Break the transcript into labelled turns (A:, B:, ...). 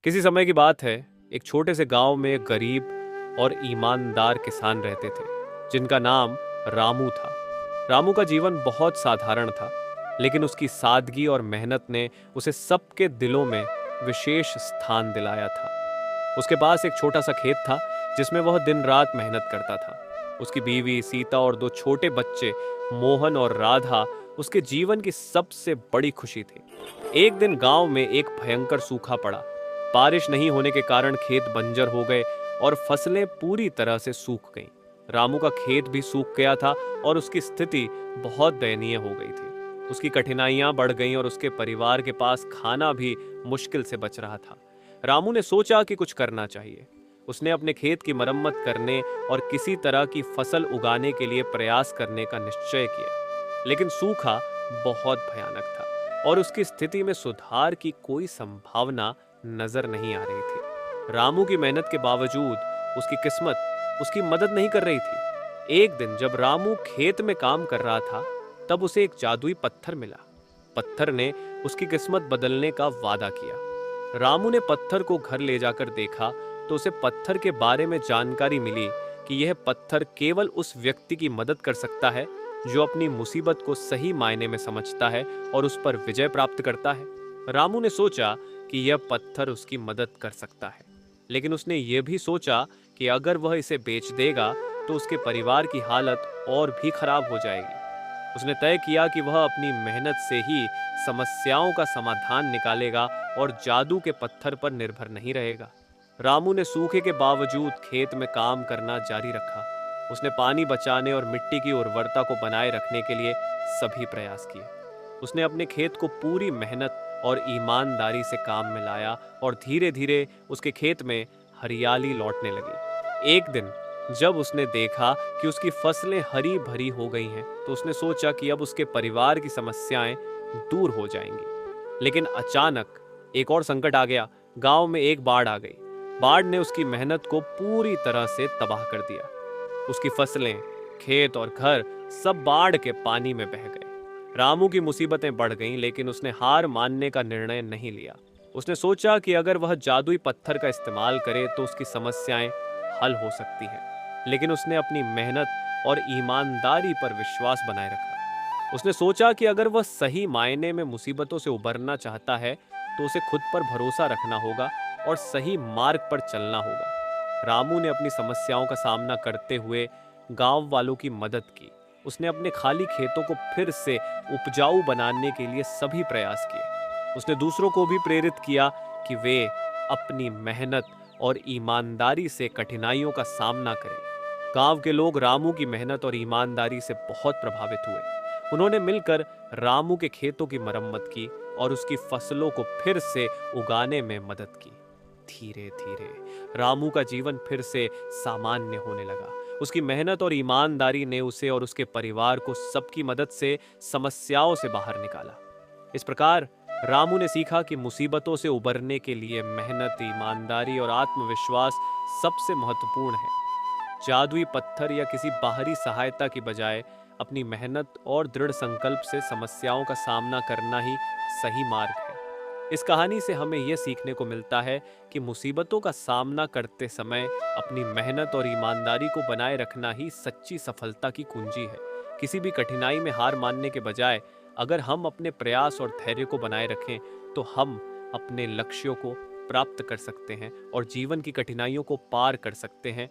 A: किसी समय की बात है, एक छोटे से गांव में एक गरीब और ईमानदार किसान रहते थे, जिनका नाम रामू था। रामू का जीवन बहुत साधारण था, लेकिन उसकी सादगी और मेहनत ने उसे सबके दिलों में विशेष स्थान दिलाया था। उसके पास एक छोटा सा खेत था, जिसमें वह दिन रात मेहनत करता था। उसकी बीवी सीता और दो छोटे बच्चे मोहन और राधा उसके जीवन की सबसे बड़ी खुशी थी। एक दिन गांव में एक भयंकर सूखा पड़ा। बारिश नहीं होने के कारण खेत बंजर हो गए और फसलें पूरी तरह से सूख गईं। रामू का खेत भी सूख गया था और उसकी स्थिति बहुत दयनीय हो गई थी। उसकी कठिनाइयां बढ़ गईं और उसके परिवार के पास खाना भी मुश्किल से बच रहा था। रामू ने सोचा कि कुछ करना चाहिए। उसने अपने खेत की मरम्मत करने और किसी तरह की फसल उगाने के लिए प्रयास करने का निश्चय किया। लेकिन सूखा बहुत भयानक था और उसकी स्थिति में सुधार की कोई संभावना नजर नहीं आ रही थी। रामू की मेहनत के बावजूद उसकी किस्मत उसकी मदद नहीं कर रही थी। एक दिन जब रामू खेत में काम कर रहा था, तब उसे एक जादुई पत्थर मिला। पत्थर ने उसकी किस्मत बदलने का वादा किया। रामू ने पत्थर को घर ले जाकर देखा तो उसे पत्थर के बारे में जानकारी मिली कि यह पत्थर केवल उस व्यक्ति की मदद कर सकता है जो अपनी मुसीबत को सही मायने में समझता है और उस पर विजय प्राप्त करता है। रामू ने सोचा कि यह पत्थर उसकी मदद कर सकता है, लेकिन उसने यह भी सोचा कि अगर वह इसे बेच देगा तो उसके परिवार की हालत और भी खराब हो जाएगी। उसने तय किया कि वह अपनी मेहनत से ही समस्याओं का समाधान निकालेगा और जादू के पत्थर पर निर्भर नहीं रहेगा। रामू ने सूखे के बावजूद खेत में काम करना जारी रखा। उसने पानी बचाने और मिट्टी की उर्वरता को बनाए रखने के लिए सभी प्रयास किए। उसने अपने खेत को पूरी मेहनत और ईमानदारी से काम में लाया और धीरे धीरे उसके खेत में हरियाली लौटने लगी। एक दिन जब उसने देखा कि उसकी फसलें हरी भरी हो गई हैं, तो उसने सोचा कि अब उसके परिवार की समस्याएं दूर हो जाएंगी। लेकिन अचानक एक और संकट आ गया। गांव में एक बाढ़ आ गई। बाढ़ ने उसकी मेहनत को पूरी तरह से तबाह कर दिया। उसकी फसलें, खेत और घर सब बाढ़ के पानी में बह गए। रामू की मुसीबतें बढ़ गईं, लेकिन उसने हार मानने का निर्णय नहीं लिया। उसने सोचा कि अगर वह जादुई पत्थर का इस्तेमाल करे तो उसकी समस्याएं हल हो सकती हैं। लेकिन उसने अपनी मेहनत और ईमानदारी पर विश्वास बनाए रखा। उसने सोचा कि अगर वह सही मायने में मुसीबतों से उबरना चाहता है तो उसे खुद पर भरोसा रखना होगा और सही मार्ग पर चलना होगा। रामू ने अपनी समस्याओं का सामना करते हुए गांव वालों की मदद की। उसने अपने खाली खेतों को फिर से उपजाऊ बनाने के लिए सभी प्रयास किए। उसने दूसरों को भी प्रेरित किया कि वे अपनी मेहनत और ईमानदारी से कठिनाइयों का सामना करें। गांव के लोग रामू की मेहनत और ईमानदारी से बहुत प्रभावित हुए। उन्होंने मिलकर रामू के खेतों की मरम्मत की और उसकी फसलों को फिर से उगाने में मदद की। धीरे धीरे रामू का जीवन फिर से सामान्य होने लगा। उसकी मेहनत और ईमानदारी ने उसे और उसके परिवार को सबकी मदद से समस्याओं से बाहर निकाला। इस प्रकार रामू ने सीखा कि मुसीबतों से उबरने के लिए मेहनत, ईमानदारी और आत्मविश्वास सबसे महत्वपूर्ण है। जादुई पत्थर या किसी बाहरी सहायता की बजाय अपनी मेहनत और दृढ़ संकल्प से समस्याओं का सामना करना ही सही मार्ग है। इस कहानी से हमें यह सीखने को मिलता है कि मुसीबतों का सामना करते समय अपनी मेहनत और ईमानदारी को बनाए रखना ही सच्ची सफलता की कुंजी है। किसी भी कठिनाई में हार मानने के बजाय अगर हम अपने प्रयास और धैर्य को बनाए रखें तो हम अपने लक्ष्यों को प्राप्त कर सकते हैं और जीवन की कठिनाइयों को पार कर सकते हैं